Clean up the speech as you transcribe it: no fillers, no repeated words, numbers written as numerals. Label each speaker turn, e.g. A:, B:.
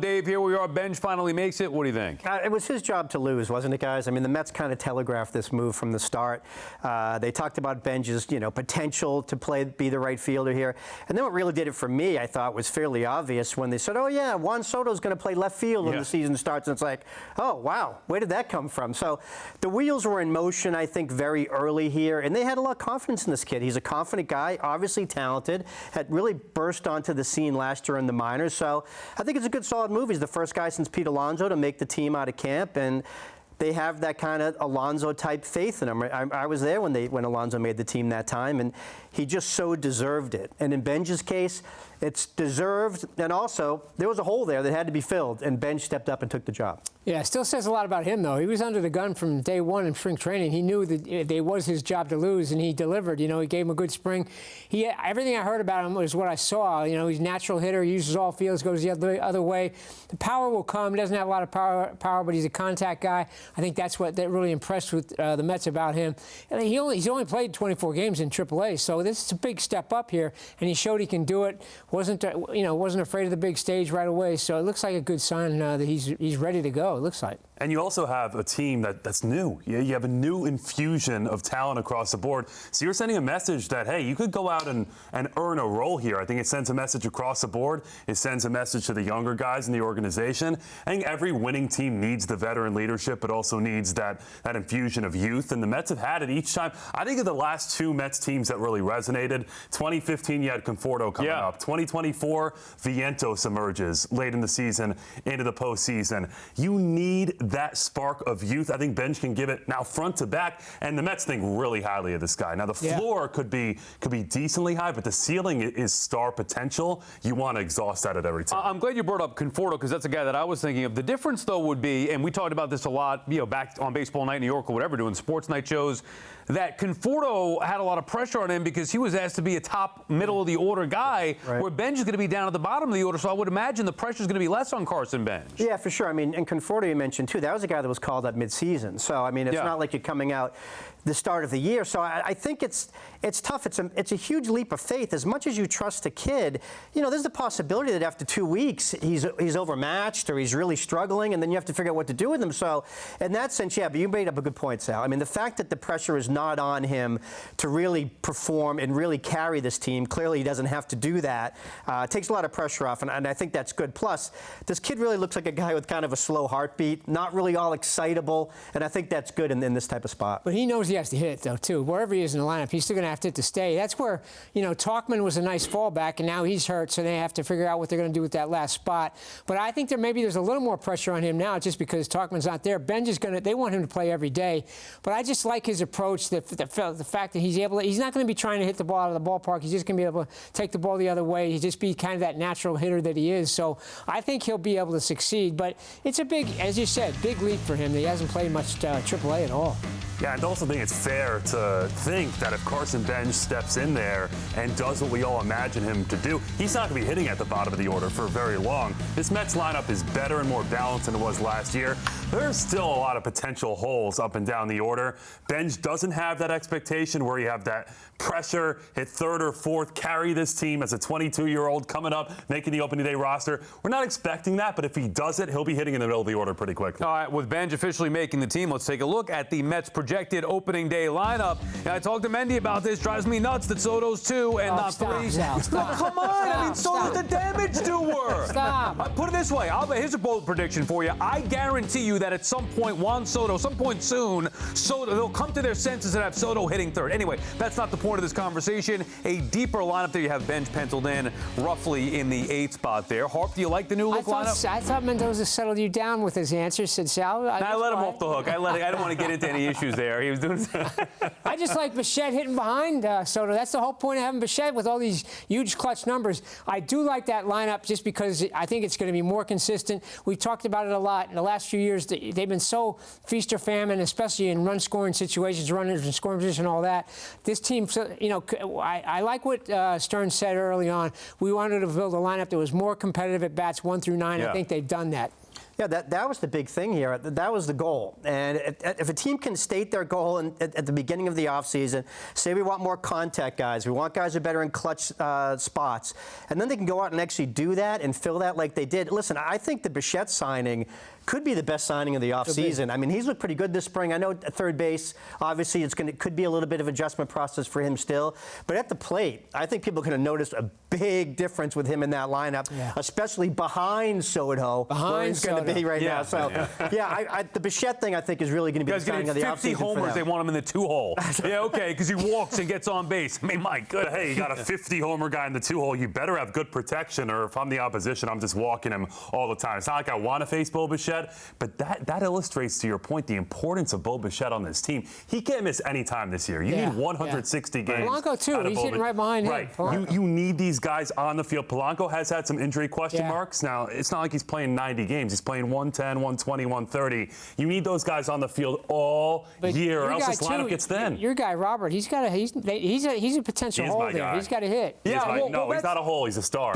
A: Dave, here we are. Benge finally makes it. What do you think?
B: It was his job to lose, wasn't it, guys? I mean, the Mets kind of telegraphed this move from the start. They talked about Benge's, potential to be the right fielder here. And then what really did it for me, I thought, was fairly obvious when they said, oh, yeah, Juan Soto's going to play left field when the season starts. And it's like, oh, wow, where did that come from? So the wheels were in motion, I think, very early here. And they had a lot of confidence in this kid. He's a confident guy, obviously talented, had really burst onto the scene last year in the minors. So I think it's a good, solid move. He's the first guy since Pete Alonso to make the team out of camp, and they have that kind of Alonso-type faith in him. I was there when Alonso made the team that time, and he just so deserved it. And in Benge's case, it's deserved, and also there was a hole there that had to be filled, and Benge stepped up and took the job.
C: Yeah, it still says a lot about him, though. He was under the gun from day one in spring training. He knew that it was his job to lose, and he delivered. He gave him a good spring. Everything I heard about him was what I saw. He's a natural hitter, uses all fields, goes the other way. The power will come. Doesn't have a lot of power, but he's a contact guy. I think that's what that really impressed with the Mets about him. And he's only played 24 games in AAA, so this is a big step up here, and he showed he can do it. Wasn't afraid of the big stage right away. So it looks like a good sign that he's ready to go. It looks like.
D: And you also have a team that's new. You have a new infusion of talent across the board. So you're sending a message that, hey, you could go out and earn a role here. I think it sends a message across the board. It sends a message to the younger guys in the organization. I think every winning team needs the veteran leadership, but also needs that infusion of youth. And the Mets have had it each time. I think of the last two Mets teams that really resonated. 2015, you had Conforto coming up. 2024, Vientos emerges late in the season into the postseason. You need that spark of youth. I think Benge can give it now front to back, and the Mets think really highly of this guy. Now the floor could be decently high, but the ceiling is star potential. You want to exhaust that at every time.
A: I'm glad you brought up Conforto, because that's a guy that I was thinking of. The difference, though, would be, and we talked about this a lot, back on Baseball Night in New York or whatever, doing sports night shows, that Conforto had a lot of pressure on him because he was asked to be a top middle of the order guy, where Benge is going to be down at the bottom of the order. So I would imagine the pressure is going to be less on Carson Benge. Yeah,
B: for sure. I mean, and Conforto you mentioned too. That was a guy that was called up mid-season. So I mean, it's not like you're coming out the start of the year. So I think it's tough. It's a huge leap of faith. As much as you trust a kid, there's the possibility that after 2 weeks he's overmatched or he's really struggling, and then you have to figure out what to do with him. So in that sense, but you made up a good point, Sal. I mean, the fact that the pressure is not on him to really perform and really carry this team, clearly he doesn't have to do that. It takes a lot of pressure off, and I think that's good. Plus, this kid really looks like a guy with kind of a slow heartbeat, not really all excitable, and I think that's good in this type of spot.
C: But he knows he has to hit it, though, too. Wherever he is in the lineup, he's still going to have to hit to stay. That's where, Tauchman was a nice fallback, and now he's hurt, so they have to figure out what they're going to do with that last spot. But I think there's a little more pressure on him now just because Tauchman's not there. Benge is they want him to play every day. But I just like his approach, the fact that he's not going to be trying to hit the ball out of the ballpark. He's just going to be able to take the ball the other way. He'll just be kind of that natural hitter that he is. So I think he'll be able to succeed. But it's a big, as you said, big leap for him. He hasn't played much AAA at all.
D: Yeah, and I also think it's fair to think that if Carson Benge steps in there and does what we all imagine him to do, he's not going to be hitting at the bottom of the order for very long. This Mets lineup is better and more balanced than it was last year. There's still a lot of potential holes up and down the order. Benge doesn't have that expectation where you have that pressure, hit third or fourth, carry this team as a 22-year-old coming up, making the opening day roster. We're not expecting that, but if he does it, he'll be hitting in the middle of the order pretty quickly.
A: All right, with Benge officially making the team, let's take a look at the Mets' projected opening day lineup. And I talked to Mendy about this. Drives me nuts that Soto's 2 and not 3.
C: Stop.
A: Come on, Soto's the damage doer.
C: Stop.
A: Put it this way. Here's a bold prediction for you. I guarantee you that at some point, Juan Soto, some point soon, they'll come to their senses and have Soto hitting third. Anyway, that's not the point of this conversation. A deeper lineup there. You have Benge penciled in roughly in the 8th spot there. Harp, do you like the new look lineup?
C: I thought Mendoza settled you down with his answers, said Sal.
A: I let him off the hook. I don't want to get into any issues there. He was doing.
C: I just like Bichette hitting behind Soto. That's the whole point of having Bichette with all these huge clutch numbers. I do like that lineup just because I think it's going to be more consistent. We've talked about it a lot in the last few years. They've been so feast or famine, especially in run-scoring situations, runners in scoring position, all that. This team, I like what Stern said early on. We wanted to build a lineup that was more competitive at bats 1 through 9. I think they've done that.
B: Yeah, that was the big thing here. That was the goal. And if a team can state their goal at the beginning of the offseason, say we want more contact guys, we want guys who are better in clutch spots, and then they can go out and actually do that and fill that like they did. Listen, I think the Bichette signing could be the best signing of the offseason. I mean, he's looked pretty good this spring. I know at third base, obviously, it could be a little bit of adjustment process for him still. But at the plate, I think people are going to notice a big difference with him in that lineup, especially behind Soto, where he's going to be right now. So, the Bichette thing, I think, is really going to be the signing of the offseason.
A: 50 homers, they want him in the 2-hole. Yeah, okay, because he walks and gets on base. I mean, my goodness.
D: Hey, you got a 50-homer guy in the 2-hole. You better have good protection, or if I'm the opposition, I'm just walking him all the time. It's not like I want to face Bo Bichette, but that illustrates, to your point, the importance of Bo Bichette on this team. He can't miss any time this year. You need 160 games.
C: Polanco, too. He's hitting right behind him.
D: Right. You need these guys on the field. Polanco has had some injury question marks. Now, it's not like he's playing 90 games. He's playing 110, 120, 130. You need those guys on the field all year, or else this lineup gets thin.
C: Your guy, Robert, he's a potential hole there. He's got to hit.
D: No, he's not a hole. He's a star.